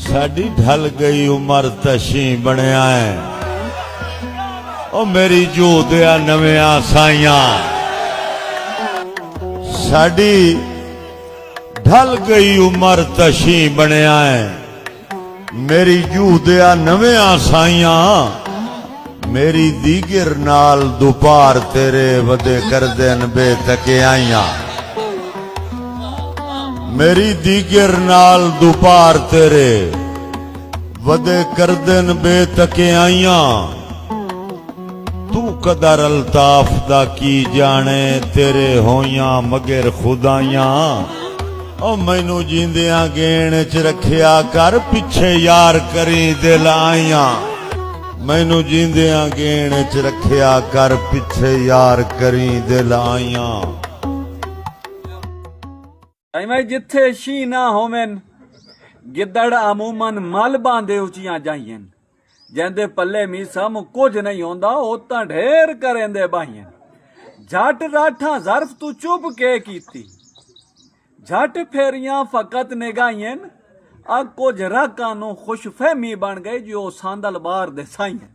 साडी ढल गई उमर तशी बनया है ओ मेरी जोदिया नविया साइया साडी ढल गई उमर तशी बनया है मेरी जोदिया नविया साइया मेरी दीगर नाल दुपार तेरे वदे कर देन बेतके आइया मेरी दीगर नाल दुपार तेरे वदे कर दिन बेतके आइया तू कदर अल्ताफ दा की जाने तेरे होइया मगर खुदाइया ओ मैनू जींदिया गेण च रखिया कर पिछे यार करी दिल आइया मैनू जींदिया गेण च रखिया कर पिछे यार करी दिल आइया जिथे शी ना होवन गिदड़ अमूमन मल बांधे उचियां जाइयन जेंदे पल्ले मीसम कुछ नहीं होंदा ओ तां ढेर करेंदे बाहियन झट राठा ज़र्फ तू चुप के कीती झट फेरियां फकत निगाहियन आ कुछ राकां नू खुशफहमी बन गई जो सांदल बार दे साइयन